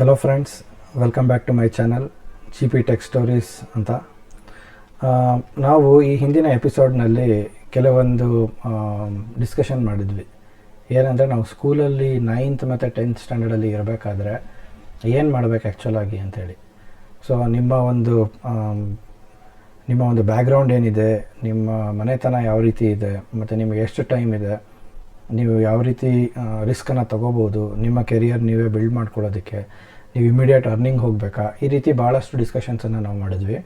Hello friends, welcome back to my channel GP tech stories ಅಂತ. ನಾವು ಈ ಹಿಂದಿನ ಎಪಿಸೋಡ್ನಲ್ಲಿ ಕೆಲವೊಂದು ಡಿಸ್ಕಷನ್ ಮಾಡಿದ್ವಿ. ಏನಂದರೆ, ನಾವು ಸ್ಕೂಲಲ್ಲಿ 9th ಮತ್ತು 10th ಸ್ಟ್ಯಾಂಡರ್ಡಲ್ಲಿ ಇರಬೇಕಾದ್ರೆ ಏನು ಮಾಡಬೇಕು ಆ್ಯಕ್ಚುಲಾಗಿ ಅಂಥೇಳಿ. ಸೊ ನಿಮ್ಮ ಒಂದು ಬ್ಯಾಕ್ಗ್ರೌಂಡ್ ಏನಿದೆ, ನಿಮ್ಮ ಮನೆತನ ಯಾವ ರೀತಿ ಇದೆ, ಮತ್ತು ನಿಮಗೆ ಎಷ್ಟು ಟೈಮ್ ಇದೆ, ನೀವು ಯಾವ ರೀತಿ ರಿಸ್ಕನ್ನು ತೊಗೋಬೋದು, ನಿಮ್ಮ ಕೆರಿಯರ್ ನೀವೇ ಬಿಲ್ಡ್ ಮಾಡ್ಕೊಳ್ಳೋದಕ್ಕೆ, ನೀವು ಇಮಿಡಿಯೇಟ್ ಅರ್ನಿಂಗ್ ಹೋಗಬೇಕಾ, ಈ ರೀತಿ ಭಾಳಷ್ಟು ಡಿಸ್ಕಷನ್ಸನ್ನು ನಾವು ಮಾಡಿದ್ವಿ.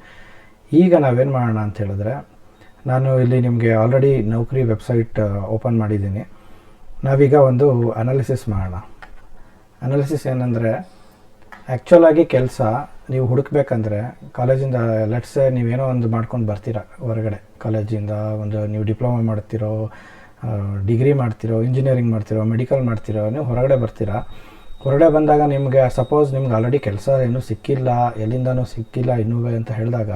ಈಗ ನಾವೇನು ಮಾಡೋಣ ಅಂತ ಹೇಳಿದ್ರೆ, ನಾನು ಇಲ್ಲಿ ನಿಮಗೆ ಆಲ್ರೆಡಿ ನೌಕರಿ ವೆಬ್ಸೈಟ್ ಓಪನ್ ಮಾಡಿದ್ದೀನಿ. ನಾವೀಗ ಒಂದು ಅನಾಲಿಸಿಸ್ ಮಾಡೋಣ. ಅನಾಲಿಸಿಸ್ ಏನಂದರೆ, ಆ್ಯಕ್ಚುಲಾಗಿ ಕೆಲಸ ನೀವು ಹುಡುಕ್ಬೇಕಂದ್ರೆ ಕಾಲೇಜಿಂದ ಲೆಟ್ಸೆ ನೀವೇನೋ ಒಂದು ಮಾಡ್ಕೊಂಡು ಬರ್ತೀರಾ ಹೊರಗಡೆ. ಕಾಲೇಜಿಂದ ಒಂದು ನೀವು ಡಿಪ್ಲೊಮಾ ಮಾಡ್ತಿರೋ, ಡಿಗ್ರಿ ಮಾಡ್ತಿರೋ, ಇಂಜಿನಿಯರಿಂಗ್ ಮಾಡ್ತಿರೋ, ಮೆಡಿಕಲ್ ಮಾಡ್ತಿರೋ, ನೀವು ಹೊರಗಡೆ ಬರ್ತೀರಾ. ಹೊರಗಡೆ ಬಂದಾಗ ನಿಮಗೆ ಸಪೋಸ್ ನಿಮ್ಗೆ ಆಲ್ರೆಡಿ ಕೆಲಸ ಏನೂ ಸಿಕ್ಕಿಲ್ಲ, ಎಲ್ಲಿಂದನೂ ಸಿಕ್ಕಿಲ್ಲ ಇನ್ನೂ ಅಂತ ಹೇಳಿದಾಗ,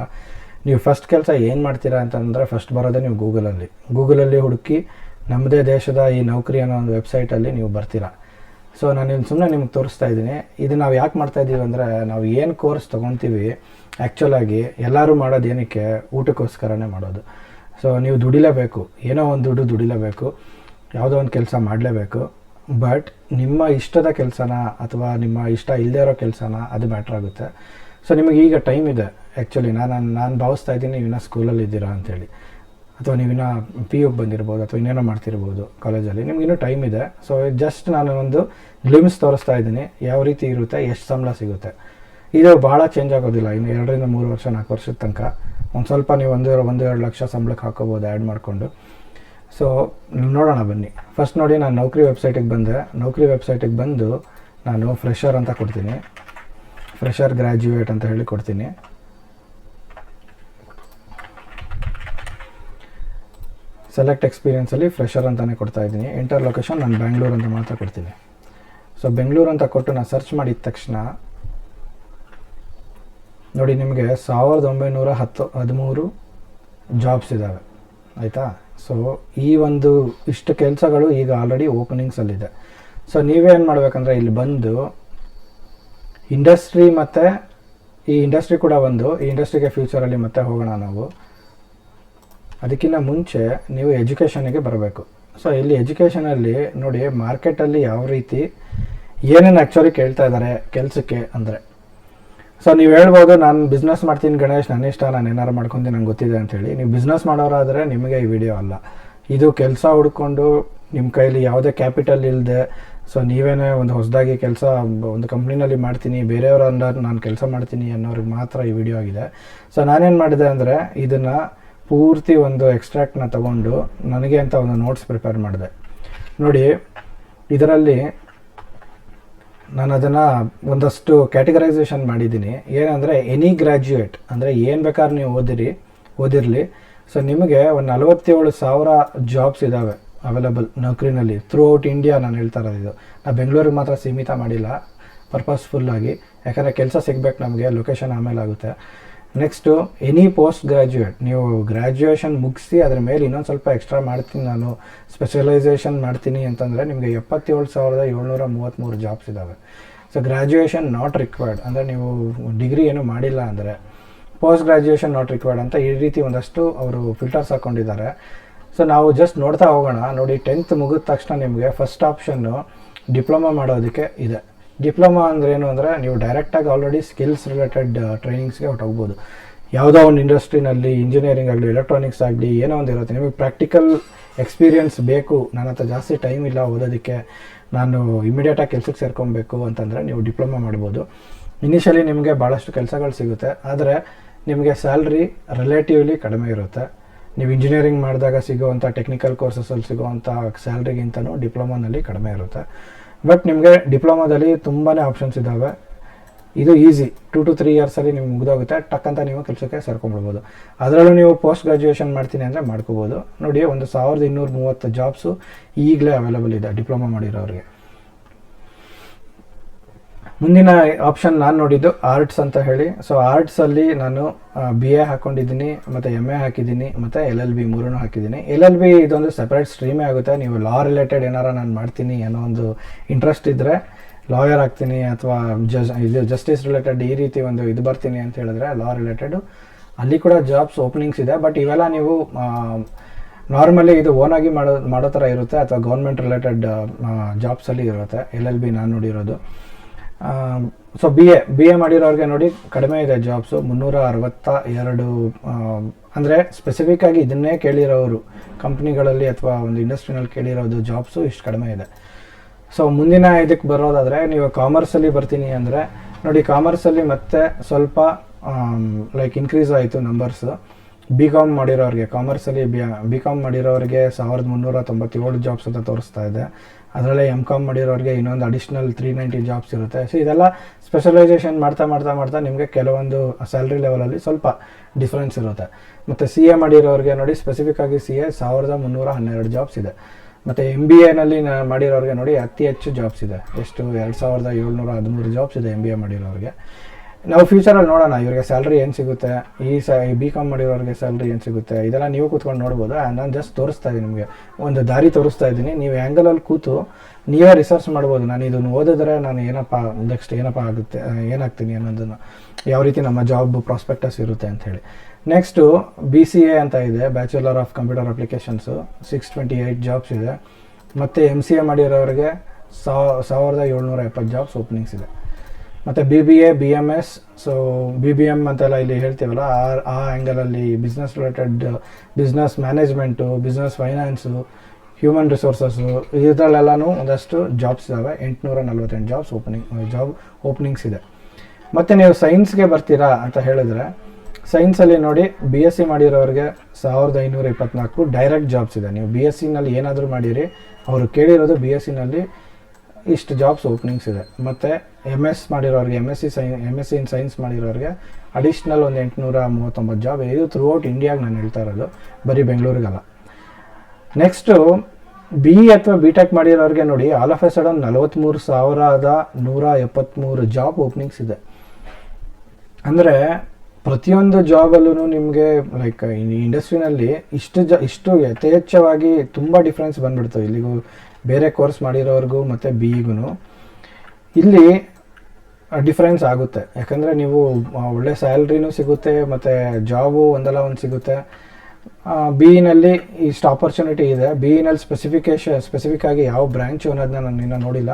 ನೀವು ಫಸ್ಟ್ ಕೆಲಸ ಏನು ಮಾಡ್ತೀರಾ ಅಂತಂದರೆ, ಫಸ್ಟ್ ಬರೋದೇ ನೀವು ಗೂಗಲಲ್ಲಿ ಹುಡುಕಿ ನಮ್ಮದೇ ದೇಶದ ಈ ನೌಕರಿ ಅನ್ನೋ ಒಂದು ವೆಬ್ಸೈಟಲ್ಲಿ ನೀವು ಬರ್ತೀರಾ. ಸೊ ನಾನು ಸುಮ್ಮನೆ ನಿಮ್ಗೆ ತೋರಿಸ್ತಾ ಇದ್ದೀನಿ. ಇದು ನಾವು ಯಾಕೆ ಮಾಡ್ತಾಯಿದ್ದೀವಿ ಅಂದರೆ, ನಾವು ಏನು ಕೋರ್ಸ್ ತೊಗೊತೀವಿ ಆ್ಯಕ್ಚುಲಾಗಿ ಎಲ್ಲರೂ ಮಾಡೋದು ಏನಕ್ಕೆ, ಊಟಕ್ಕೋಸ್ಕರನೇ ಮಾಡೋದು. ಸೊ ನೀವು ದುಡಿಲೇಬೇಕು, ಏನೋ ಒಂದು ದುಡಿಲೇಬೇಕು, ಯಾವುದೋ ಒಂದು ಕೆಲಸ ಮಾಡಲೇಬೇಕು. ಬಟ್ ನಿಮ್ಮ ಇಷ್ಟದ ಕೆಲಸನ ಅಥವಾ ನಿಮ್ಮ ಇಷ್ಟ ಇಲ್ಲದೇ ಇರೋ ಕೆಲಸನ ಅದು ಮ್ಯಾಟ್ರ್ ಆಗುತ್ತೆ. ಸೊ ನಿಮಗೆ ಈಗ ಟೈಮ್ ಇದೆ. ಆ್ಯಕ್ಚುಲಿ ನಾನು ಭಾವಿಸ್ತಾ ಇದ್ದೀನಿ ನೀವಿನ್ನ ಸ್ಕೂಲಲ್ಲಿ ಇದ್ದೀರಾ ಅಂಥೇಳಿ, ಅಥವಾ ನೀವಿನ್ನ PUಗೆ ಬಂದಿರ್ಬೋದು, ಅಥವಾ ಇನ್ನೇನೋ ಮಾಡ್ತಿರ್ಬೋದು ಕಾಲೇಜಲ್ಲಿ, ನಿಮಗಿನ್ನೂ ಟೈಮ್ ಇದೆ. ಸೊ ಜಸ್ಟ್ ನಾನು ಒಂದು ಗ್ಲಿಮ್ಸ್ ತೋರಿಸ್ತಾ ಇದ್ದೀನಿ, ಯಾವ ರೀತಿ ಇರುತ್ತೆ, ಎಷ್ಟು ಸಂಬಳ ಸಿಗುತ್ತೆ. ಇದು ಭಾಳ ಚೇಂಜ್ ಆಗೋದಿಲ್ಲ. ಇನ್ನು 2 ರಿಂದ 3 ವರ್ಷ 4 ವರ್ಷದ ತನಕ ಒಂದು ಸ್ವಲ್ಪ ನೀವು 1-2 ಲಕ್ಷ ಸಂಬಳಕ್ಕೆ ಹಾಕೋಬೋದು ಆ್ಯಡ್ ಮಾಡಿಕೊಂಡು. ಸೊ ನೋಡೋಣ ಬನ್ನಿ. ಫಸ್ಟ್ ನೋಡಿ, ನಾನು ನೌಕರಿ ವೆಬ್ಸೈಟಿಗೆ ಬಂದೆ. ನೌಕರಿ ವೆಬ್ಸೈಟಿಗೆ ಬಂದು ನಾನು ಫ್ರೆಷರ್ ಅಂತ ಕೊಡ್ತೀನಿ, ಫ್ರೆಷರ್ ಗ್ರ್ಯಾಜುಯೇಟ್ ಅಂತ ಹೇಳಿ ಕೊಡ್ತೀನಿ. ಸೆಲೆಕ್ಟ್ ಎಕ್ಸ್ಪೀರಿಯನ್ಸಲ್ಲಿ ಫ್ರೆಷರ್ ಅಂತಲೇ ಕೊಡ್ತಾ ಇದ್ದೀನಿ. ಎಂಟರ್ ಲೊಕೇಶನ್ ನಾನು ಬೆಂಗಳೂರು ಅಂತ ಮಾತ್ರ ಕೊಡ್ತೀನಿ. ಸೊ ಬೆಂಗಳೂರು ಅಂತ ಕೊಟ್ಟು ನಾನು ಸರ್ಚ್ ಮಾಡಿದ ತಕ್ಷಣ ನೋಡಿ, ನಿಮಗೆ 1913 ಜಾಬ್ಸ್ ಇದ್ದಾವೆ, ಆಯಿತಾ. ಸೊ ಈ ಒಂದು ಇಷ್ಟು ಕೆಲಸಗಳು ಈಗ ಆಲ್ರೆಡಿ ಓಪನಿಂಗ್ಸಲ್ಲಿದೆ. ಸೊ ನೀವೇನು ಮಾಡಬೇಕಂದ್ರೆ, ಇಲ್ಲಿ ಬಂದು ಇಂಡಸ್ಟ್ರಿ ಮತ್ತು ಈ ಇಂಡಸ್ಟ್ರಿ ಕೂಡ ಈ ಇಂಡಸ್ಟ್ರಿಗೆ ಫ್ಯೂಚರಲ್ಲಿ ಮತ್ತೆ ಹೋಗೋಣ ನಾವು. ಅದಕ್ಕಿಂತ ಮುಂಚೆ ನೀವು ಎಜುಕೇಷನಿಗೆ ಬರಬೇಕು. ಸೊ ಇಲ್ಲಿ ಎಜುಕೇಷನಲ್ಲಿ ನೋಡಿ, ಮಾರ್ಕೆಟಲ್ಲಿ ಯಾವ ರೀತಿ ಏನೇನು ಆ್ಯಕ್ಚುಲಿ ಕೇಳ್ತಾ ಇದ್ದಾರೆ ಕೆಲಸಕ್ಕೆ ಅಂದರೆ. ಸೊ ನೀವು ಹೇಳ್ಬೋದು, ನಾನು ಬಿಸ್ನೆಸ್ ಮಾಡ್ತೀನಿ ಗಣೇಶ್, ನನ್ನ ಇಷ್ಟ, ನಾನು ಏನಾರು ಮಾಡ್ಕೊತೀನಿ, ನಂಗೆ ಗೊತ್ತಿದೆ ಅಂಥೇಳಿ. ನೀವು ಬಿಸ್ನೆಸ್ ಮಾಡೋರಾದರೆ ನಿಮಗೆ ಈ ವಿಡಿಯೋ ಅಲ್ಲ. ಇದು ಕೆಲಸ ಹುಡ್ಕೊಂಡು ನಿಮ್ಮ ಕೈಲಿ ಯಾವುದೇ ಕ್ಯಾಪಿಟಲ್ ಇಲ್ಲದೆ, ಸೊ ನೀವೇನೇ ಒಂದು ಹೊಸದಾಗಿ ಕೆಲಸ ಒಂದು ಕಂಪ್ನಿನಲ್ಲಿ ಮಾಡ್ತೀನಿ, ಬೇರೆಯವರ ಅಂಡರ್ ನಾನು ಕೆಲಸ ಮಾಡ್ತೀನಿ ಅನ್ನೋರಿಗೆ ಮಾತ್ರ ಈ ವಿಡಿಯೋ ಆಗಿದೆ. ಸೊ ನಾನೇನು ಮಾಡಿದೆ ಅಂದರೆ, ಇದನ್ನು ಪೂರ್ತಿ ಒಂದು ಎಕ್ಸ್ಟ್ರಾಕ್ಟ್ನ ತಗೊಂಡು ನನಗೆ ಅಂತ ಒಂದು ನೋಟ್ಸ್ ಪ್ರಿಪೇರ್ ಮಾಡಿದೆ. ನೋಡಿ, ಇದರಲ್ಲಿ ನಾನು ಅದನ್ನು ಒಂದಷ್ಟು ಕ್ಯಾಟಗರೈಸೇಷನ್ ಮಾಡಿದ್ದೀನಿ. ಏನಂದರೆ, ಎನಿ ಗ್ರ್ಯಾಜುಯೇಟ್ ಅಂದರೆ ಏನು ಬೇಕಾದ್ರೆ ನೀವು ಓದಿರಲಿ. ಸೊ ನಿಮಗೆ ಒಂದು 47,000 ಜಾಬ್ಸ್ ಇದ್ದಾವೆ ಅವೈಲಬಲ್ ನೌಕರಿನಲ್ಲಿ ಥ್ರೂ ಔಟ್ ಇಂಡಿಯಾ. ನಾನು ಹೇಳ್ತಾ ಇರೋದು ಇದು, ನಾನು ಬೆಂಗಳೂರಿಗೆ ಮಾತ್ರ ಸೀಮಿತ ಮಾಡಿಲ್ಲ, ಪರ್ಪಸ್ಫುಲ್ಲಾಗಿ. ಯಾಕಂದರೆ ಕೆಲಸ ಸಿಗಬೇಕು ನಮಗೆ, ಲೊಕೇಶನ್ ಆಮೇಲೆ ಆಗುತ್ತೆ. ನೆಕ್ಸ್ಟು, ಎನಿ ಪೋಸ್ಟ್ ಗ್ರ್ಯಾಜುಯೇಟ್, ನೀವು ಗ್ರ್ಯಾಜುಯೇಷನ್ ಮುಗಿಸಿ ಅದ್ರ ಮೇಲೆ ಇನ್ನೊಂದು ಸ್ವಲ್ಪ ಎಕ್ಸ್ಟ್ರಾ ಮಾಡ್ತೀನಿ, ನಾನು ಸ್ಪೆಷಲೈಸೇಷನ್ ಮಾಡ್ತೀನಿ ಅಂತಂದರೆ ನಿಮಗೆ 77,733 ಜಾಬ್ಸ್ ಇದ್ದಾವೆ. ಸೊ ಗ್ರ್ಯಾಜುಯೇಷನ್ ನಾಟ್ ರಿಕ್ವೈರ್ಡ್ ಅಂದರೆ ನೀವು ಡಿಗ್ರಿ ಏನೂ ಮಾಡಿಲ್ಲ ಅಂದರೆ, ಪೋಸ್ಟ್ ಗ್ರ್ಯಾಜುಯೇಷನ್ ನಾಟ್ ರಿಕ್ವೈರ್ಡ್ ಅಂತ ಈ ರೀತಿ ಒಂದಷ್ಟು ಅವರು ಫಿಲ್ಟರ್ಸ್ ಹಾಕ್ಕೊಂಡಿದ್ದಾರೆ. ಸೊ ನಾವು ಜಸ್ಟ್ ನೋಡ್ತಾ ಹೋಗೋಣ. ನೋಡಿ, 10th ಮುಗಿದ ತಕ್ಷಣ ನಿಮಗೆ ಫಸ್ಟ್ ಆಪ್ಷನ್ನು ಡಿಪ್ಲೊಮಾ ಮಾಡೋದಕ್ಕೆ ಇದೆ. ಡಿಪ್ಲೊಮಾ ಅಂದರೆ ಏನು ಅಂದರೆ, ನೀವು ಡೈರೆಕ್ಟಾಗಿ ಆಲ್ರೆಡಿ ಸ್ಕಿಲ್ಸ್ ರಿಲೇಟೆಡ್ ಟ್ರೈನಿಂಗ್ಸ್ಗೆ ಹೋಗ್ಬೋದು. ಯಾವುದೋ ಒಂದು ಇಂಡಸ್ಟ್ರಿನಲ್ಲಿ, ಇಂಜಿನಿಯರಿಂಗ್ ಆಗಲಿ, ಎಲೆಕ್ಟ್ರಾನಿಕ್ಸ್ ಆಗಲಿ, ಏನೋ ಒಂದು ಇರುತ್ತೆ. ನಿಮಗೆ ಪ್ರಾಕ್ಟಿಕಲ್ ಎಕ್ಸ್ಪೀರಿಯನ್ಸ್ ಬೇಕು, ನನ್ನ ಹತ್ರ ಜಾಸ್ತಿ ಟೈಮ್ ಇಲ್ಲ ಓದೋದಕ್ಕೆ, ನಾನು ಇಮಿಡಿಯೇಟಾಗಿ ಕೆಲಸಕ್ಕೆ ಸೇರ್ಕೊಬೇಕು ಅಂತಂದರೆ ನೀವು ಡಿಪ್ಲೊಮಾ ಮಾಡ್ಬೋದು. ಇನಿಷಿಯಲಿ ನಿಮಗೆ ಭಾಳಷ್ಟು ಕೆಲಸಗಳು ಸಿಗುತ್ತೆ, ಆದರೆ ನಿಮಗೆ ಸ್ಯಾಲ್ರಿ ರಿಲೇಟಿವ್ಲಿ ಕಡಿಮೆ ಇರುತ್ತೆ. ನೀವು ಇಂಜಿನಿಯರಿಂಗ್ ಮಾಡಿದಾಗ ಸಿಗೋವಂಥ ಟೆಕ್ನಿಕಲ್ ಕೋರ್ಸಸಲ್ಲಿ ಸಿಗೋವಂಥ ಸ್ಯಾಲ್ರಿಗಿಂತನೂ ಡಿಪ್ಲೊಮಾನಲ್ಲಿ ಕಡಿಮೆ ಇರುತ್ತೆ. ಬಟ್ ನಿಮಗೆ ಡಿಪ್ಲೊಮಾದಲ್ಲಿ ತುಂಬಾ ಆಪ್ಷನ್ಸ್ ಇದ್ದಾವೆ. ಇದು ಈಸಿ, 2 to 3 ಇಯರ್ಸಲ್ಲಿ ನಿಮ್ಗೆ ಮುಗಿದೋಗುತ್ತೆ, ಟಕ್ಕಂತ ನೀವು ಕೆಲಸಕ್ಕೆ ಸೇರ್ಕೊಂಡ್ಬಿಡ್ಬೋದು. ಅದರಲ್ಲೂ ನೀವು ಪೋಸ್ಟ್ ಗ್ರ್ಯಾಜುಯೇಷನ್ ಮಾಡ್ತೀನಿ ಅಂದರೆ ಮಾಡ್ಕೋಬೋದು. ನೋಡಿ, ಒಂದು 1230 ಜಾಬ್ಸು ಈಗಲೇ ಅವೈಲಬಲ್ ಇದೆ ಡಿಪ್ಲೊಮಾ ಮಾಡಿರೋರಿಗೆ. ಮುಂದಿನ ಆಪ್ಷನ್ ನಾನು ನೋಡಿದ್ದು ಆರ್ಟ್ಸ್ ಅಂತ ಹೇಳಿ. ಸೊ ಆರ್ಟ್ಸಲ್ಲಿ ನಾನು BA ಹಾಕ್ಕೊಂಡಿದ್ದೀನಿ, ಮತ್ತು MA ಹಾಕಿದ್ದೀನಿ, ಮತ್ತು LLB 3 ಹಾಕಿದ್ದೀನಿ. LLB ಇದೊಂದು ಸೆಪ್ರೇಟ್ ಸ್ಟ್ರೀಮೇ ಆಗುತ್ತೆ. ನೀವು ಲಾ ರಿಲೇಟೆಡ್ ಏನಾರ ನಾನು ಮಾಡ್ತೀನಿ ಅನ್ನೋ ಒಂದು ಇಂಟ್ರೆಸ್ಟ್ ಇದ್ದರೆ ಲಾಯರ್ ಆಗ್ತೀನಿ ಅಥವಾ ಇದು ಜಸ್ಟಿಸ್ ರಿಲೇಟೆಡ್ ಈ ರೀತಿ ಒಂದು ಇದು ಬರ್ತೀನಿ ಅಂತ ಹೇಳಿದ್ರೆ ಲಾ ರಿಲೇಟೆಡು ಅಲ್ಲಿ ಕೂಡ ಜಾಬ್ಸ್ ಓಪನಿಂಗ್ಸ್ ಇದೆ. ಬಟ್ ಇವೆಲ್ಲ ನೀವು ನಾರ್ಮಲಿ ಇದು ಓನಾಗಿ ಮಾಡೋ ಥರ ಇರುತ್ತೆ ಅಥವಾ ಗೌರ್ಮೆಂಟ್ ರಿಲೇಟೆಡ್ ಜಾಬ್ಸಲ್ಲಿ ಇರುತ್ತೆ. LLB ನಾನು ನೋಡಿರೋದು. ಸೊ ಬಿ ಎ ಮಾಡಿರೋರಿಗೆ ನೋಡಿ ಕಡಿಮೆ ಇದೆ ಜಾಬ್ಸು, 362. ಅಂದರೆ ಸ್ಪೆಸಿಫಿಕ್ಕಾಗಿ ಇದನ್ನೇ ಕೇಳಿರೋರು ಕಂಪ್ನಿಗಳಲ್ಲಿ ಅಥವಾ ಒಂದು ಇಂಡಸ್ಟ್ರಿನಲ್ಲಿ ಕೇಳಿರೋದು ಜಾಬ್ಸು ಇಷ್ಟು ಕಡಿಮೆ ಇದೆ. ಸೊ ಮುಂದಿನ ಇದಕ್ಕೆ ಬರೋದಾದರೆ ನೀವು ಕಾಮರ್ಸಲ್ಲಿ ಬರ್ತೀನಿ ಅಂದರೆ ನೋಡಿ, ಕಾಮರ್ಸಲ್ಲಿ ಮತ್ತೆ ಸ್ವಲ್ಪ ಲೈಕ್ ಇನ್ಕ್ರೀಸ್ ಆಯಿತು ನಂಬರ್ಸು. BCom ಮಾಡಿರೋರಿಗೆ ಕಾಮರ್ಸಲ್ಲಿ BCom ಮಾಡಿರೋರಿಗೆ 1397 ಜಾಬ್ಸ್ ಅಂತ ತೋರಿಸ್ತಾ ಇದೆ. ಅದರಲ್ಲೇ MCom ಮಾಡಿರೋರಿಗೆ ಇನ್ನೊಂದು ಅಡಿಷ್ನಲ್ 390 ಜಾಬ್ಸ್ ಇರುತ್ತೆ. ಸೊ ಇದೆಲ್ಲ ಸ್ಪೆಷಲೈಸೇಷನ್ ಮಾಡ್ತಾ ನಿಮಗೆ ಕೆಲವೊಂದು ಸ್ಯಾಲ್ರಿ ಲೆವೆಲಲ್ಲಿ ಸ್ವಲ್ಪ ಡಿಫ್ರೆನ್ಸ್ ಇರುತ್ತೆ. ಮತ್ತು CA ಮಾಡಿರೋರಿಗೆ ನೋಡಿ, ಸ್ಪೆಸಿಫಿಕ್ಕಾಗಿ CA 1312 ಜಾಬ್ಸ್ ಇದೆ. ಮತ್ತು MBAನಲ್ಲಿ ಮಾಡಿರೋರಿಗೆ ನೋಡಿ ಅತಿ ಹೆಚ್ಚು ಜಾಬ್ಸ್ ಇದೆ. ಎಷ್ಟು 2713 ಜಾಬ್ಸ್ ಇದೆ MBA ಮಾಡಿರೋರಿಗೆ. ನಾವು ಫ್ಯೂಚರಲ್ಲಿ ನೋಡೋಣ ಇವರಿಗೆ ಸ್ಯಾಲ್ರಿ ಏನು ಸಿಗುತ್ತೆ, ಈ BCom ಮಾಡಿರೋರಿಗೆ ಸ್ಯಾಲ್ರಿ ಏನು ಸಿಗುತ್ತೆ, ಇದೆಲ್ಲ ನೀವು ಕೂತ್ಕೊಂಡು ನೋಡ್ಬೋದು. ನಾನು ಜಸ್ಟ್ ತೋರಿಸ್ತಾ ಇದ್ದೀನಿ ನಿಮಗೆ, ಒಂದು ದಾರಿ ತೋರಿಸ್ತಾ ಇದ್ದೀನಿ. ನೀವು ಆ್ಯಂಗಲಲ್ಲಿ ಕೂತು ನೀವೇ ರಿಸರ್ಚ್ ಮಾಡ್ಬೋದು. ನಾನು ಇದನ್ನು ಓದಿದ್ರೆ ನಾನು ನೆಕ್ಸ್ಟ್ ಏನಪ್ಪ ಆಗುತ್ತೆ, ಏನಾಗ್ತೀನಿ ಅನ್ನೋದನ್ನು, ಯಾವ ರೀತಿ ನಮ್ಮ ಜಾಬ್ ಪ್ರಾಸ್ಪೆಕ್ಟಸ್ ಇರುತ್ತೆ ಅಂಥೇಳಿ. ನೆಕ್ಸ್ಟು BCA ಅಂತ ಇದೆ, bachelor of computer applications, 628 jobs ಇದೆ. ಮತ್ತು MCA ಮಾಡಿರೋರಿಗೆ 1770 ಜಾಬ್ಸ್ ಓಪನಿಂಗ್ಸ್ ಇದೆ. ಮತ್ತು BBA BMS, ಸೊ BBM ಅಂತೆಲ್ಲ ಇಲ್ಲಿ ಹೇಳ್ತೀವಲ್ಲ, ಆ ಆ್ಯಂಗಲಲ್ಲಿ business related, business management, business finance, human resources, ಇದರಲ್ಲೆಲ್ಲನೂ ಒಂದಷ್ಟು ಜಾಬ್ಸ್ ಇದ್ದಾವೆ. 848 ಜಾಬ್ ಓಪನಿಂಗ್ಸ್ ಇದೆ. ಮತ್ತು ನೀವು ಸೈನ್ಸ್ಗೆ ಬರ್ತೀರಾ ಅಂತ ಹೇಳಿದ್ರೆ, ಸೈನ್ಸಲ್ಲಿ ನೋಡಿ BSc ಮಾಡಿರೋರಿಗೆ 1524 ಡೈರೆಕ್ಟ್ ಜಾಬ್ಸ್ ಇದೆ. ನೀವು BScನಲ್ಲಿ ಏನಾದರೂ ಮಾಡಿರಿ, ಅವರು ಕೇಳಿರೋದು BScನಲ್ಲಿ ಇಷ್ಟು ಜಾಬ್ಸ್ ಓಪನಿಂಗ್ಸ್ ಇದೆ. ಮತ್ತು MS ಮಾಡಿರೋರಿಗೆ, MSc ಇನ್ ಸೈನ್ಸ್ ಮಾಡಿರೋರಿಗೆ ಅಡಿಷ್ನಲ್ ಒಂದು 839 ಜಾಬ್. ಇದು ಥ್ರೂಔಟ್ ಇಂಡಿಯಾಗೆ ನಾನು ಹೇಳ್ತಾ ಇರೋದು, ಬರೀ ಬೆಂಗಳೂರಿಗಲ್ಲ. ನೆಕ್ಸ್ಟು BE ಅಥವಾ BTech ಮಾಡಿರೋರಿಗೆ ನೋಡಿ, all of A sudden 43,173 job openings ಇದೆ. ಅಂದರೆ ಪ್ರತಿಯೊಂದು ಜಾಬಲ್ಲೂ ನಿಮಗೆ ಲೈಕ್ ಇಂಡಸ್ಟ್ರಿನಲ್ಲಿ ಇಷ್ಟು ಯಥೇಚ್ಛವಾಗಿ ತುಂಬ ಡಿಫ್ರೆನ್ಸ್ ಬಂದುಬಿಡ್ತವೆ. ಇಲ್ಲಿಗೂ ಬೇರೆ ಕೋರ್ಸ್ ಮಾಡಿರೋರ್ಗೂ ಮತ್ತು BEಗೂ ಇಲ್ಲಿ ಡಿಫ್ರೆನ್ಸ್ ಆಗುತ್ತೆ. ಯಾಕಂದರೆ ನೀವು ಒಳ್ಳೆ ಸ್ಯಾಲ್ರಿನೂ ಸಿಗುತ್ತೆ ಮತ್ತು ಜಾಬು ಒಂದಲ್ಲ ಒಂದು ಸಿಗುತ್ತೆ. BEನಲ್ಲಿ ಇಷ್ಟು ಆಪರ್ಚುನಿಟಿ ಇದೆ. BEನಲ್ಲಿ ಸ್ಪೆಸಿಫಿಕ್ಕಾಗಿ ಯಾವ ಬ್ರ್ಯಾಂಚು ಅನ್ನೋದನ್ನ ನಾನು ಇನ್ನೂ ನೋಡಿಲ್ಲ.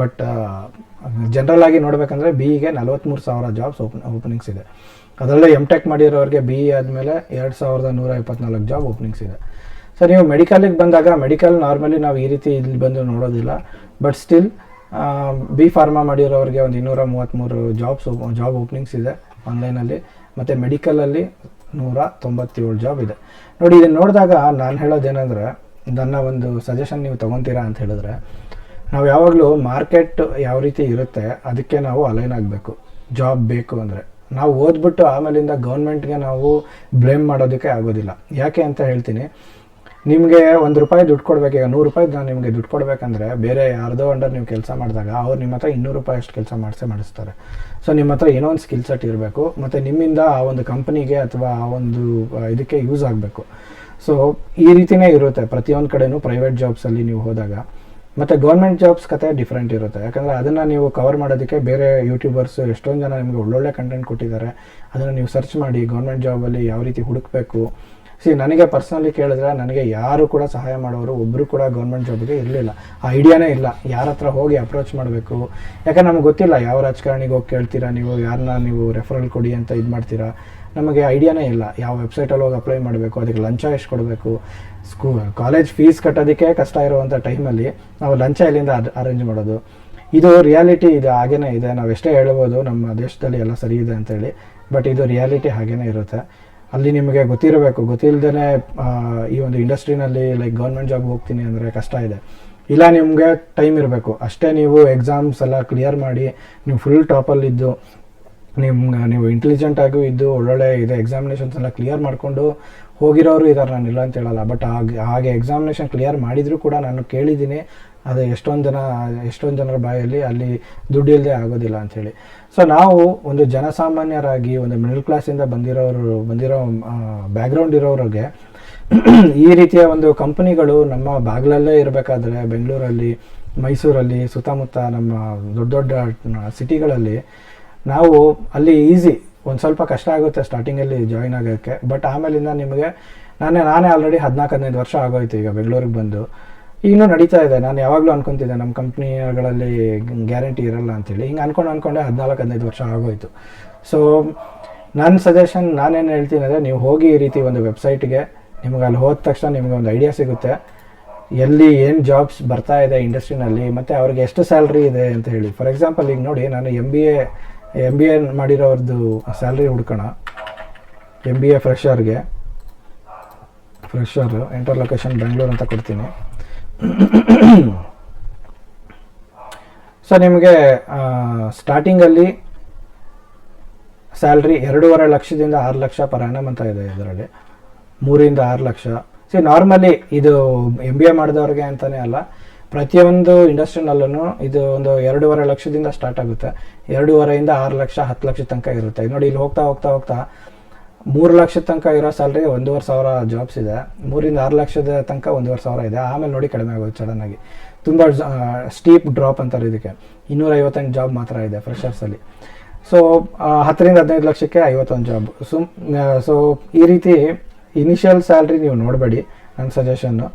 ಬಟ್ ಜನರಲ್ ಆಗಿ ನೋಡಬೇಕಂದ್ರೆ BEಗೆ 43,000 ಜಾಬ್ಸ್ ಓಪನಿಂಗ್ಸ್ ಇದೆ. ಅದರಲ್ಲೇ MTech ಮಾಡಿರೋರಿಗೆ BE ಆದಮೇಲೆ 2124 ಜಾಬ್ ಓಪನಿಂಗ್ಸ್ ಇದೆ. ಸೊ ನೀವು ಮೆಡಿಕಲಿಗೆ ಬಂದಾಗ, ಮೆಡಿಕಲ್ ನಾರ್ಮಲಿ ನಾವು ಈ ರೀತಿ ಇಲ್ಲಿ ಬಂದು ನೋಡೋದಿಲ್ಲ. ಬಟ್ ಸ್ಟಿಲ್ B ಫಾರ್ಮಾ ಮಾಡಿರೋರಿಗೆ ಒಂದು 233 ಜಾಬ್ ಓಪನಿಂಗ್ಸ್ ಇದೆ ಆನ್ಲೈನಲ್ಲಿ. ಮತ್ತು ಮೆಡಿಕಲಲ್ಲಿ 197 ಜಾಬ್ ಇದೆ. ನೋಡಿ, ಇದನ್ನು ನೋಡಿದಾಗ ನಾನು ಹೇಳೋದೇನೆಂದರೆ, ನನ್ನ ಒಂದು ಸಜೆಷನ್ ನೀವು ತೊಗೊತೀರಾ ಅಂತ ಹೇಳಿದ್ರೆ, ನಾವು ಯಾವಾಗಲೂ ಮಾರ್ಕೆಟ್ ಯಾವ ರೀತಿ ಇರುತ್ತೆ ಅದಕ್ಕೆ ನಾವು ಅಲೈನ್ ಆಗಬೇಕು. ಜಾಬ್ ಬೇಕು ಅಂದರೆ ನಾವು ಓದ್ಬಿಟ್ಟು ಆಮೇಲಿಂದ ಗೌರ್ಮೆಂಟ್ಗೆ ನಾವು ಬ್ಲೇಮ್ ಮಾಡೋದಕ್ಕೆ ಆಗೋದಿಲ್ಲ. ಯಾಕೆ ಅಂತ ಹೇಳ್ತೀನಿ. ನಿಮಗೆ ₹1 ದುಡ್ಡು ಕೊಡಬೇಕು. ಈಗ ₹100 ನಾನು ನಿಮಗೆ ದುಡ್ಡು ಕೊಡಬೇಕಂದ್ರೆ ಬೇರೆ ಯಾರ್ದೋ ಅಂಡರ್ ನೀವು ಕೆಲಸ ಮಾಡಿದಾಗ ಅವ್ರು ನಿಮ್ಮ ಹತ್ರ ₹200 ಅಷ್ಟು ಕೆಲಸ ಮಾಡಿಸ್ತಾರೆ. ಸೊ ನಿಮ್ಮ ಹತ್ರ ಏನೋ ಒಂದು ಸ್ಕಿಲ್ ಸೆಟ್ ಇರಬೇಕು, ಮತ್ತು ನಿಮ್ಮಿಂದ ಆ ಒಂದು ಕಂಪ್ನಿಗೆ ಅಥವಾ ಆ ಒಂದು ಇದಕ್ಕೆ ಯೂಸ್ ಆಗಬೇಕು. ಸೊ ಈ ರೀತಿಯೇ ಇರುತ್ತೆ ಪ್ರತಿಯೊಂದು ಕಡೆನೂ ಪ್ರೈವೇಟ್ ಜಾಬ್ಸಲ್ಲಿ ನೀವು ಹೋದಾಗ. ಮತ್ತು ಗೌರ್ಮೆಂಟ್ ಜಾಬ್ಸ್ ಕತೆ ಡಿಫ್ರೆಂಟ್ ಇರುತ್ತೆ. ಯಾಕಂದರೆ ಅದನ್ನು ನೀವು ಕವರ್ ಮಾಡೋದಕ್ಕೆ ಬೇರೆ ಯೂಟ್ಯೂಬರ್ಸ್ ಎಷ್ಟೊಂದು ಜನ ನಿಮಗೆ ಒಳ್ಳೊಳ್ಳೆ ಕಂಟೆಂಟ್ ಕೊಟ್ಟಿದ್ದಾರೆ. ಅದನ್ನು ನೀವು ಸರ್ಚ್ ಮಾಡಿ ಗೌರ್ಮೆಂಟ್ ಜಾಬಲ್ಲಿ ಯಾವ ರೀತಿ ಹುಡುಕಬೇಕು. ನನಗೆ ಪರ್ಸ್ನಲಿ ಕೇಳಿದ್ರೆ ನನಗೆ ಯಾರು ಕೂಡ ಸಹಾಯ ಮಾಡೋರು ಒಬ್ಬರು ಕೂಡ ಗೌರ್ಮೆಂಟ್ ಜಾಬ್ಗೆ ಇರಲಿಲ್ಲ. ಆ ಐಡಿಯಾನೇ ಇಲ್ಲ ಯಾರ ಹತ್ರ ಹೋಗಿ ಅಪ್ರೋಚ್ ಮಾಡಬೇಕು. ಯಾಕಂದ್ರೆ ನಮ್ಗೆ ಗೊತ್ತಿಲ್ಲ ಯಾವ ರಾಜಕಾರಣಿಗೆ ಹೋಗಿ ಕೇಳ್ತೀರಾ, ನೀವು ಯಾರನ್ನ ನೀವು ರೆಫರಲ್ ಕೊಡಿ ಅಂತ ಇದು ಮಾಡ್ತೀರಾ, ನಮಗೆ ಐಡಿಯಾನೇ ಇಲ್ಲ. ಯಾವ ವೆಬ್ಸೈಟಲ್ಲಿ ಹೋಗಿ ಅಪ್ಲೈ ಮಾಡಬೇಕು, ಅದಕ್ಕೆ ಲಂಚ ಎಷ್ಟು ಕೊಡಬೇಕು, ಕಾಲೇಜ್ ಫೀಸ್ ಕಟ್ಟೋದಕ್ಕೆ ಕಷ್ಟ ಇರುವಂಥ ಟೈಮಲ್ಲಿ ನಾವು ಲಂಚ ಎಲ್ಲಿಂದ ಅರೇಂಜ್ ಮಾಡೋದು. ಇದು ರಿಯಾಲಿಟಿ ಇದೆ, ಹಾಗೇ ಇದೆ. ನಾವು ಎಷ್ಟೇ ಹೇಳ್ಬೋದು ನಮ್ಮ ದೇಶದಲ್ಲಿ ಎಲ್ಲ ಸರಿ ಇದೆ ಅಂತೇಳಿ, ಬಟ್ ಇದು ರಿಯಾಲಿಟಿ ಹಾಗೇ ಇರುತ್ತೆ. ಅಲ್ಲಿ ನಿಮಗೆ ಗೊತ್ತಿಲ್ಲದೇ ಈ ಒಂದು ಇಂಡಸ್ಟ್ರಿನಲ್ಲಿ ಲೈಕ್ ಗೌರ್ಮೆಂಟ್ ಜಾಬ್ ಹೋಗ್ತೀನಿ ಅಂದರೆ ಕಷ್ಟ ಇದೆ. ಇಲ್ಲ ನಿಮಗೆ ಟೈಮ್ ಇರಬೇಕು ಅಷ್ಟೇ. ನೀವು ಎಕ್ಸಾಮ್ಸ್ ಎಲ್ಲ ಕ್ಲಿಯರ್ ಮಾಡಿ ನೀವು ಫುಲ್ ಟಾಪಲ್ಲಿದ್ದು ನೀವು ಇಂಟೆಲಿಜೆಂಟಾಗೂ ಇದ್ದು ಒಳ್ಳೊಳ್ಳೆ ಇದೆ ಎಕ್ಸಾಮಿನೇಷನ್ಸ್ ಎಲ್ಲ ಕ್ಲಿಯರ್ ಮಾಡಿಕೊಂಡು ಹೋಗಿರೋರು ಇದ್ದಾರೆ, ನಾನು ಇಲ್ಲ ಅಂತ ಹೇಳಲ್ಲ. ಬಟ್ ಹಾಗೆ ಎಕ್ಸಾಮಿನೇಷನ್ ಕ್ಲಿಯರ್ ಮಾಡಿದರೂ ಕೂಡ ನಾನು ಕೇಳಿದ್ದೀನಿ, ಅದು ಎಷ್ಟೊಂದು ಜನರ ಬಾಯಲ್ಲಿ ಅಲ್ಲಿ ದುಡ್ಡು ಇಲ್ಲದೆ ಆಗೋದಿಲ್ಲ ಅಂಥೇಳಿ. ಸೊ ನಾವು ಒಂದು ಜನಸಾಮಾನ್ಯರಾಗಿ ಒಂದು ಮಿಡಲ್ ಕ್ಲಾಸಿಂದ ಬಂದಿರೋ ಬ್ಯಾಕ್ಗ್ರೌಂಡ್ ಇರೋರಿಗೆ ಈ ರೀತಿಯ ಒಂದು ಕಂಪನಿಗಳು ನಮ್ಮ ಬಾಗಿಲಲ್ಲೇ ಇರಬೇಕಾದ್ರೆ ಬೆಂಗಳೂರಲ್ಲಿ ಮೈಸೂರಲ್ಲಿ ಸುತ್ತಮುತ್ತ ನಮ್ಮ ದೊಡ್ಡ ದೊಡ್ಡ ಸಿಟಿಗಳಲ್ಲಿ ನಾವು ಅಲ್ಲಿ ಈಸಿ ಒಂದು ಸ್ವಲ್ಪ ಕಷ್ಟ ಆಗುತ್ತೆ ಸ್ಟಾರ್ಟಿಂಗಲ್ಲಿ ಜಾಯಿನ್ ಆಗೋಕ್ಕೆ. ಬಟ್ ಆಮೇಲಿಂದ ನಿಮಗೆ ನಾನೇ ಆಲ್ರೆಡಿ 14-15 ವರ್ಷ ಆಗೋಯ್ತು ಈಗ ಬೆಂಗಳೂರಿಗೆ ಬಂದು. ಇನ್ನೂ ನಡೀತಾ ಇದೆ. ನಾನು ಯಾವಾಗಲೂ ಅನ್ಕೊತಿದ್ದೆ ನಮ್ಮ ಕಂಪ್ನಿಗಳಲ್ಲಿ ಗ್ಯಾರಂಟಿ ಇರಲ್ಲ ಅಂತೇಳಿ. ಹಿಂಗೆ ಅನ್ಕೊಂಡೆ 14-15 ವರ್ಷ ಆಗೋಯ್ತು. ಸೊ ನನ್ನ ಸಜೆಷನ್ ನಾನೇನು ಹೇಳ್ತೀನಿ ಅಂದರೆ, ನೀವು ಹೋಗಿ ಈ ರೀತಿ ಒಂದು ವೆಬ್ಸೈಟ್ಗೆ, ನಿಮ್ಗೆ ಅಲ್ಲಿ ಹೋದ ತಕ್ಷಣ ನಿಮಗೆ ಒಂದು ಐಡಿಯಾ ಸಿಗುತ್ತೆ ಎಲ್ಲಿ ಏನು ಜಾಬ್ಸ್ ಬರ್ತಾ ಇದೆ ಇಂಡಸ್ಟ್ರಿನಲ್ಲಿ, ಮತ್ತು ಅವ್ರಿಗೆ ಎಷ್ಟು ಸ್ಯಾಲ್ರಿ ಇದೆ ಅಂತ ಹೇಳಿ. ಫಾರ್ ಎಕ್ಸಾಂಪಲ್ ಈಗ ನೋಡಿ, ನಾನು ಎಮ್ ಬಿ ಎ ಮಾಡಿರೋರ್ದು ಸ್ಯಾಲ್ರಿ ಹುಡ್ಕೋಣ. MBA fresher enter location Bengaluru ಅಂತ ಕೊಡ್ತೀನಿ. ಸೊ ನಿಮಗೆ ಸ್ಟಾರ್ಟಿಂಗಲ್ಲಿ ಸ್ಯಾಲ್ರಿ 2.5 ಲಕ್ಷದಿಂದ 6 ಲಕ್ಷ ಪರ್ ಆ್ಯನಮ್ ಅಂತ ಇದೆ. ಇದರಲ್ಲಿ 3 6 ಲಕ್ಷ. ನಾರ್ಮಲಿ ಇದು MBA ಮಾಡಿದವ್ರಿಗೆ ಅಂತಲೇ ಅಲ್ಲ, ಪ್ರತಿಯೊಂದು ಇಂಡಸ್ಟ್ರಿನಲ್ಲೂ ಇದು ಒಂದು 2.5 ಲಕ್ಷದಿಂದ ಸ್ಟಾರ್ಟ್ ಆಗುತ್ತೆ. 2.5 6 ಲಕ್ಷ 10 ಲಕ್ಷ ತನಕ ಇರುತ್ತೆ. ನೋಡಿ, ಇಲ್ಲಿ ಹೋಗ್ತಾ 3 ಲಕ್ಷದ ತನಕ ಇರೋ ಸ್ಯಾಲ್ರಿ 1,500 ಜಾಬ್ಸ್ ಇದೆ. 3 6 ಲಕ್ಷದ ತನಕ 1,500 ಇದೆ. ಆಮೇಲೆ ನೋಡಿ ಕಡಿಮೆ ಆಗೋದು ಸಡನ್ನಾಗಿ. ತುಂಬ ಸ್ಟೀಪ್ ಡ್ರಾಪ್ ಅಂತಾರೆ ಇದಕ್ಕೆ. 258 ಜಾಬ್ ಮಾತ್ರ ಇದೆ ಫ್ರೆಷರ್ಸಲ್ಲಿ. ಸೊ 10-15 ಲಕ್ಷಕ್ಕೆ 51 ಜಾಬ್. ಸೊ ಈ ರೀತಿ ಇನಿಷಿಯಲ್ ಸ್ಯಾಲ್ರಿ ನೀವು ನೋಡಬೇಡಿ. ನನ್ನ ಸಜೆಷನ್ನು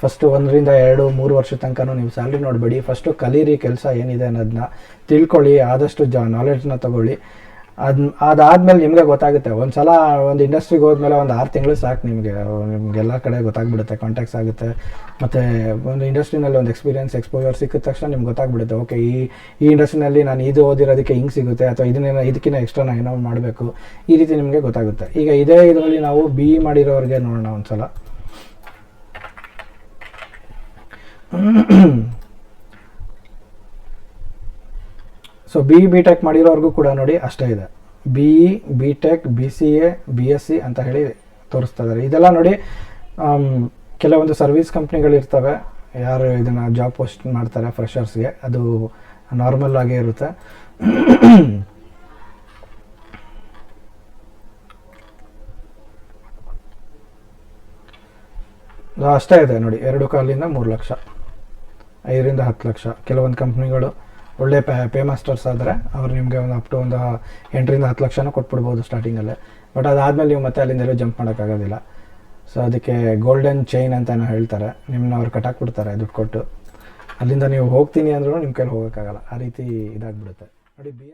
ಫಸ್ಟು 1-2-3 ವರ್ಷದ ತನಕ ನೀವು ಸ್ಯಾಲ್ರಿ ನೋಡಬೇಡಿ. ಫಸ್ಟು ಕಲೀರಿ, ಕೆಲಸ ಏನಿದೆ ಅನ್ನೋದನ್ನ ತಿಳ್ಕೊಳ್ಳಿ, ಆದಷ್ಟು ನಾಲೆಡ್ಜ್ನ ತೊಗೊಳ್ಳಿ. ಅದಾದಮೇಲೆ ನಿಮಗೆ ಗೊತ್ತಾಗುತ್ತೆ. ಒಂದು ಸಲ ಒಂದು ಇಂಡಸ್ಟ್ರಿಗೆ ಹೋದ್ಮೇಲೆ ಒಂದು 6 ತಿಂಗಳು ಸಾಕು ನಿಮಗೆಲ್ಲ ಕಡೆ ಗೊತ್ತಾಗ್ಬಿಡುತ್ತೆ, ಕಾಂಟ್ಯಾಕ್ಟ್ಸ್ ಆಗುತ್ತೆ. ಮತ್ತು ಒಂದು ಇಂಡಸ್ಟ್ರಿನಲ್ಲಿ ಒಂದು ಎಕ್ಸ್ಪೋಜರ್ ಸಿಕ್ಕಿದ ತಕ್ಷಣ ನಿಮ್ಗೆ ಗೊತ್ತಾಗ್ಬಿಡುತ್ತೆ, ಓಕೆ ಈ ಇಂಡಸ್ಟ್ರಿನಲ್ಲಿ ನಾನು ಇದು ಓದಿರೋದಕ್ಕೆ ಹಿಂಗೆ ಸಿಗುತ್ತೆ, ಅಥವಾ ಇದಕ್ಕಿಂತ ಎಕ್ಸ್ಟ್ರಾ ನಾನು ಏನೋ ಮಾಡಬೇಕು, ಈ ರೀತಿ ನಿಮಗೆ ಗೊತ್ತಾಗುತ್ತೆ. ಈಗ ಇದೇ ಇದರಲ್ಲಿ ನಾವು BE ಮಾಡಿರೋರಿಗೆ ನೋಡೋಣ ಒಂದು ಸಲ. ಸೊ BE BTech ಮಾಡಿರೋರ್ಗೂ ಕೂಡ ನೋಡಿ ಅಷ್ಟೇ ಇದೆ. BE BTech BCA BSc ಅಂತ ಹೇಳಿ ತೋರಿಸ್ತಾ ಇದ್ದಾರೆ. ಇದೆಲ್ಲ ನೋಡಿ, ಕೆಲವೊಂದು ಸರ್ವಿಸ್ ಕಂಪ್ನಿಗಳಿರ್ತವೆ, ಯಾರು ಇದನ್ನು ಜಾಬ್ ಪೋಸ್ಟ್ ಮಾಡ್ತಾರೆ ಫ್ರೆಷರ್ಸ್ಗೆ, ಅದು ನಾರ್ಮಲ್ ಆಗೇ ಇರುತ್ತೆ. ಅಷ್ಟೇ ಇದೆ ನೋಡಿ, 2.25-3 ಲಕ್ಷ, 5-10 ಲಕ್ಷ. ಕೆಲವೊಂದು ಕಂಪ್ನಿಗಳು ಒಳ್ಳೆ ಪೇ ಮಾಸ್ಟರ್ಸ್ ಆದರೆ ಅವ್ರು ನಿಮಗೆ ಒಂದು ಅಪ್ ಟು ಒಂದು 8-10 ಲಕ್ಷನೂ ಕೊಟ್ಬಿಡ್ಬೋದು ಸ್ಟಾರ್ಟಿಂಗಲ್ಲೇ. ಬಟ್ ಅದಾದಮೇಲೆ ನೀವು ಮತ್ತೆ ಅಲ್ಲಿಂದಲೂ ಜಂಪ್ ಮಾಡೋಕ್ಕಾಗೋದಿಲ್ಲ. ಸೊ ಅದಕ್ಕೆ ಗೋಲ್ಡನ್ ಚೈನ್ ಅಂತ ಹೇಳ್ತಾರೆ. ನಿಮ್ಮನ್ನ ಅವ್ರು ಕಟ್ಟಾಕ್ಬಿಡ್ತಾರೆ ದುಡ್ಡು ಕೊಟ್ಟು. ಅಲ್ಲಿಂದ ನೀವು ಹೋಗ್ತೀನಿ ಅಂದ್ರೂ ನಿಮ್ಮ ಕೈಲಿ ಹೋಗೋಕ್ಕಾಗಲ್ಲ, ಆ ರೀತಿ ಇದಾಗ್ಬಿಡುತ್ತೆ ನೋಡಿ.